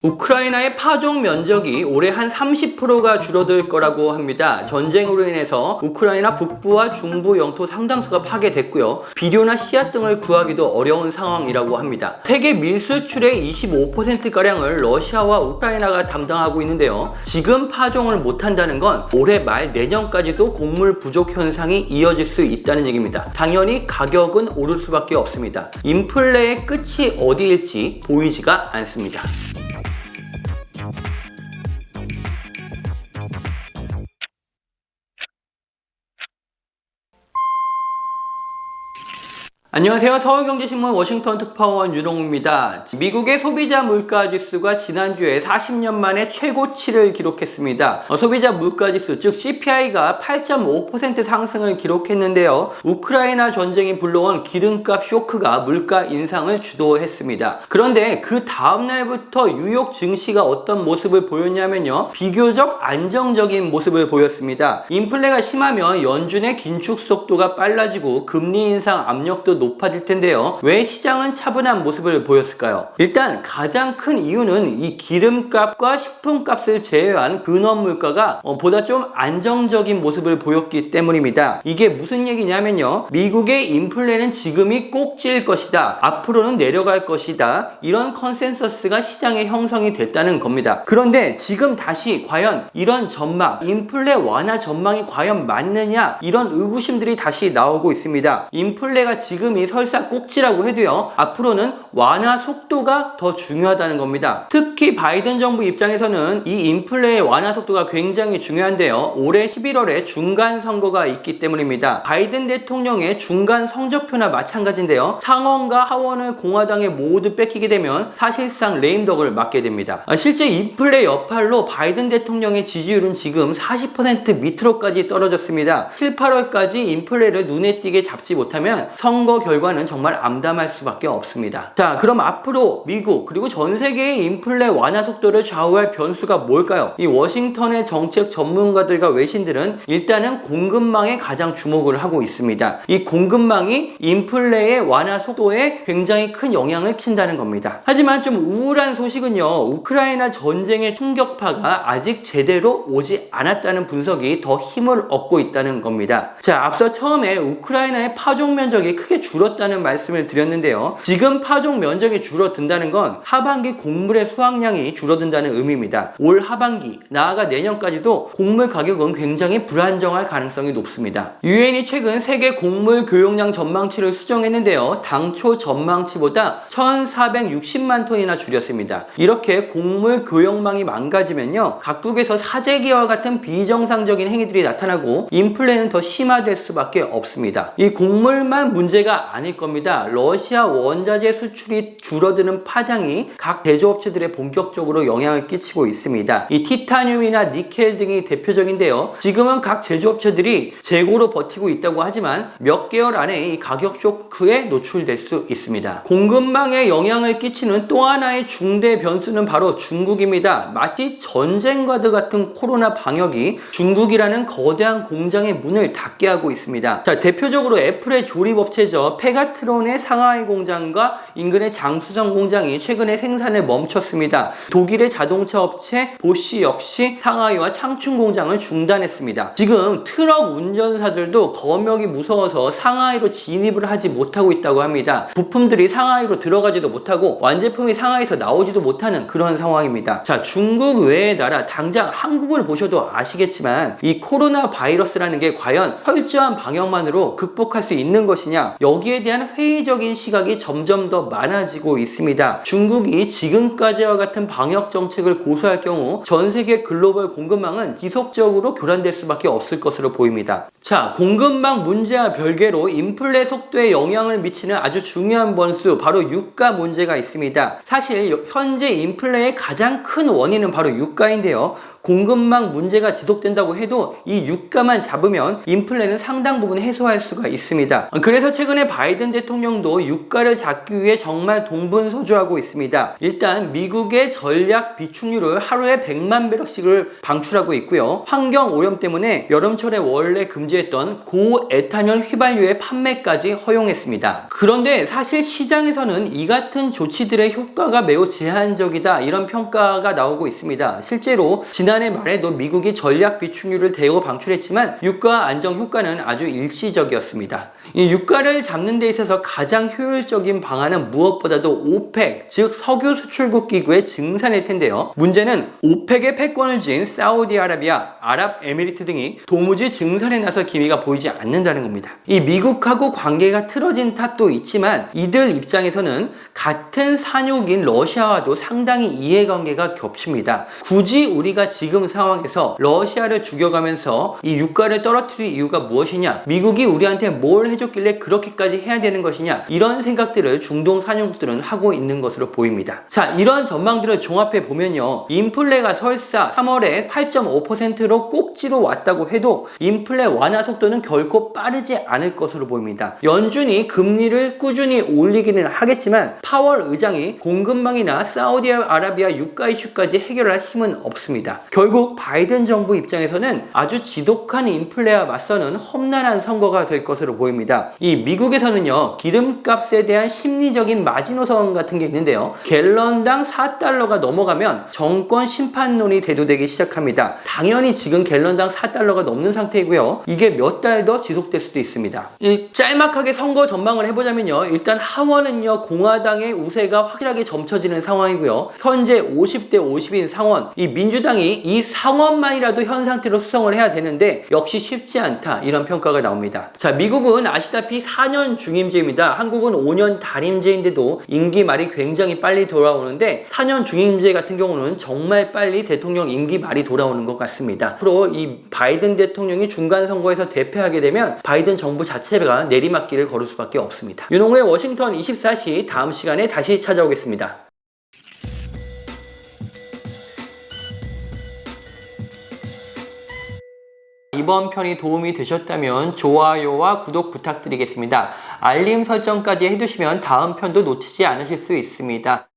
우크라이나의 파종 면적이 올해 한 30%가 줄어들 거라고 합니다. 전쟁으로 인해서 우크라이나 북부와 중부 영토 상당수가 파괴됐고요. 비료나 씨앗 등을 구하기도 어려운 상황이라고 합니다. 세계 밀수출의 25%가량을 러시아와 우크라이나가 담당하고 있는데요. 지금 파종을 못한다는 건 올해 말 내년까지도 곡물 부족 현상이 이어질 수 있다는 얘기입니다. 당연히 가격은 오를 수밖에 없습니다. 인플레의 끝이 어디일지 보이지가 않습니다. 안녕하세요. 서울경제신문 워싱턴 특파원 윤홍우입니다. 미국의 소비자 물가지수가 지난주에 40년 만에 최고치를 기록했습니다. 소비자 물가지수 즉 CPI가 8.5% 상승을 기록했는데요. 우크라이나 전쟁이 불러온 기름값 쇼크가 물가 인상을 주도했습니다. 그런데 그 다음날부터 뉴욕 증시가 어떤 모습을 보였냐면요. 비교적 안정적인 모습을 보였습니다. 인플레가 심하면 연준의 긴축 속도가 빨라지고 금리 인상 압력도 높아질 텐데요. 왜 시장은 차분한 모습을 보였을까요? 일단 가장 큰 이유는 이 기름값과 식품값을 제외한 근원 물가가 보다 좀 안정적인 모습을 보였기 때문입니다. 이게 무슨 얘기냐면요. 미국의 인플레는 지금이 꼭지일 것이다. 앞으로는 내려갈 것이다. 이런 컨센서스가 시장에 형성이 됐다는 겁니다. 그런데 지금 다시 과연 이런 전망, 인플레 완화 전망이 과연 맞느냐? 이런 의구심들이 다시 나오고 있습니다. 인플레가 지금이 설사 꼭지라고 해도요. 앞으로는 완화 속도가 더 중요하다는 겁니다. 특히 바이든 정부 입장에서는 이 인플레의 완화 속도가 굉장히 중요한데요. 올해 11월에 중간 선거가 있기 때문입니다. 바이든 대통령의 중간 성적표나 마찬가지인데요. 상원과 하원을 공화당에 모두 뺏기게 되면 사실상 레임덕을 맞게 됩니다. 실제 인플레 여파로 바이든 대통령의 지지율은 지금 40% 밑으로까지 떨어졌습니다. 7, 8월까지 인플레를 눈에 띄게 잡지 못하면 선거 결과는 정말 암담할 수밖에 없습니다. 자, 그럼 앞으로 미국 그리고 전 세계의 인플레 완화 속도를 좌우할 변수가 뭘까요? 이 워싱턴의 정책 전문가들과 외신들은 일단은 공급망에 가장 주목을 하고 있습니다. 이 공급망이 인플레의 완화 속도에 굉장히 큰 영향을 끼친다는 겁니다. 하지만 좀 우울한 소식은요. 우크라이나 전쟁의 충격파가 아직 제대로 오지 않았다는 분석이 더 힘을 얻고 있다는 겁니다. 자, 앞서 처음에 우크라이나의 파종 면적이 크게 줄었다는 말씀을 드렸는데요. 지금 파종 면적이 줄어든다는 건 하반기 곡물의 수확량이 줄어든다는 의미입니다. 올 하반기, 나아가 내년까지도 곡물 가격은 굉장히 불안정할 가능성이 높습니다. 유엔이 최근 세계 곡물 교역량 전망치를 수정했는데요. 당초 전망치보다 1,460만 톤이나 줄였습니다. 이렇게 곡물 교역망이 망가지면요. 각국에서 사재기와 같은 비정상적인 행위들이 나타나고 인플레는 더 심화될 수밖에 없습니다. 이 곡물만 문제가 아닐 겁니다. 러시아 원자재 수출이 줄어드는 파장이 각 제조업체들에 본격적으로 영향을 끼치고 있습니다. 이 티타늄이나 니켈 등이 대표적인데요. 지금은 각 제조업체들이 재고로 버티고 있다고 하지만 몇 개월 안에 이 가격 쇼크에 노출될 수 있습니다. 공급망에 영향을 끼치는 또 하나의 중대 변수는 바로 중국입니다. 마치 전쟁과도 같은 코로나 방역이 중국이라는 거대한 공장의 문을 닫게 하고 있습니다. 자, 대표적으로 애플의 조립업체죠. 페가트론의 상하이 공장과 인근의 장수성 공장이 최근에 생산을 멈췄습니다. 독일의 자동차 업체 보쉬 역시 상하이와 창춘 공장을 중단했습니다. 지금 트럭 운전사들도 검역이 무서워서 상하이로 진입을 하지 못하고 있다고 합니다. 부품들이 상하이로 들어가지도 못하고 완제품이 상하이에서 나오지도 못하는 그런 상황입니다. 자, 중국 외의 나라, 당장 한국을 보셔도 아시겠지만 이 코로나 바이러스라는 게 과연 철저한 방역만으로 극복할 수 있는 것이냐, 여기에 대한 회의적인 시각이 점점 더 많아지고 있습니다. 중국이 지금까지와 같은 방역 정책을 고수할 경우 전 세계 글로벌 공급망은 지속적으로 교란될 수밖에 없을 것으로 보입니다. 자, 공급망 문제와 별개로 인플레 속도에 영향을 미치는 아주 중요한 변수, 바로 유가 문제가 있습니다. 사실 현재 인플레의 가장 큰 원인은 바로 유가인데요. 공급망 문제가 지속된다고 해도 이 유가만 잡으면 인플레는 상당 부분 해소할 수가 있습니다. 그래서 최근에 바이든 대통령도 유가를 잡기 위해 정말 동분서주하고 있습니다. 일단 미국의 전략 비축률을 하루에 100만 배럴씩을 방출하고 있고요. 환경 오염 때문에 여름철에 원래 금지했던 고에탄올 휘발유의 판매까지 허용했습니다. 그런데 사실 시장에서는 이 같은 조치들의 효과가 매우 제한적이다, 이런 평가가 나오고 있습니다. 실제로 지난해 말에도 미국이 전략 비축률을 대거 방출했지만 유가 안정 효과는 아주 일시적이었습니다. 이 유가를 잡는 데 있어서 가장 효율적인 방안은 무엇보다도 오펙, 즉 석유 수출국 기구의 증산일 텐데요. 문제는 오펙의 패권을 쥔 사우디아라비아, 아랍에미리트 등이 도무지 증산에 나설 기미가 보이지 않는다는 겁니다. 이 미국하고 관계가 틀어진 탓도 있지만 이들 입장에서는 같은 산육인 러시아와도 상당히 이해관계가 겹칩니다. 굳이 우리가 지금 상황에서 러시아를 죽여가면서 이 유가를 떨어뜨릴 이유가 무엇이냐, 미국이 우리한테 뭘 해줬길래 그렇게까지 해야 되는 것이냐, 이런 생각들을 중동 산유국들은 하고 있는 것으로 보입니다. 자, 이런 전망들을 종합해 보면요, 인플레가 설사 3월에 8.5%로 꼭지로 왔다고 해도 인플레 완화 속도는 결코 빠르지 않을 것으로 보입니다. 연준이 금리를 꾸준히 올리기는 하겠지만 파월 의장이 공급망이나 사우디아라비아 유가 이슈까지 해결할 힘은 없습니다. 결국 바이든 정부 입장에서는 아주 지독한 인플레와 맞서는 험난한 선거가 될 것으로 보입니다. 이 미국에서는요, 기름값에 대한 심리적인 마지노선 같은 게 있는데요, 갤런당 4달러가 넘어가면 정권 심판론이 대두되기 시작합니다. 당연히 지금 갤런당 4달러가 넘는 상태이고요, 이게 몇 달 더 지속될 수도 있습니다. 짤막하게 선거 전망을 해보자면요, 일단 하원은요, 공화당의 우세가 확실하게 점쳐지는 상황이고요, 현재 50대 50인 상원, 이 민주당이 이 상원만이라도 현 상태로 수성을 해야 되는데 역시 쉽지 않다, 이런 평가가 나옵니다. 자, 미국은 아시다시피 4년 중임제입니다. 한국은 5년 단임제인데도 임기 말이 굉장히 빨리 돌아오는데 4년 중임제 같은 경우는 정말 빨리 대통령 임기 말이 돌아오는 것 같습니다. 앞으로 이 바이든 대통령이 중간 선거에서 대패하게 되면 바이든 정부 자체가 내리막길을 걸을 수밖에 없습니다. 윤홍우의 워싱턴 24시 다음 시간에 다시 찾아오겠습니다. 이번 편이 도움이 되셨다면 좋아요와 구독 부탁드리겠습니다. 알림 설정까지 해두시면 다음 편도 놓치지 않으실 수 있습니다.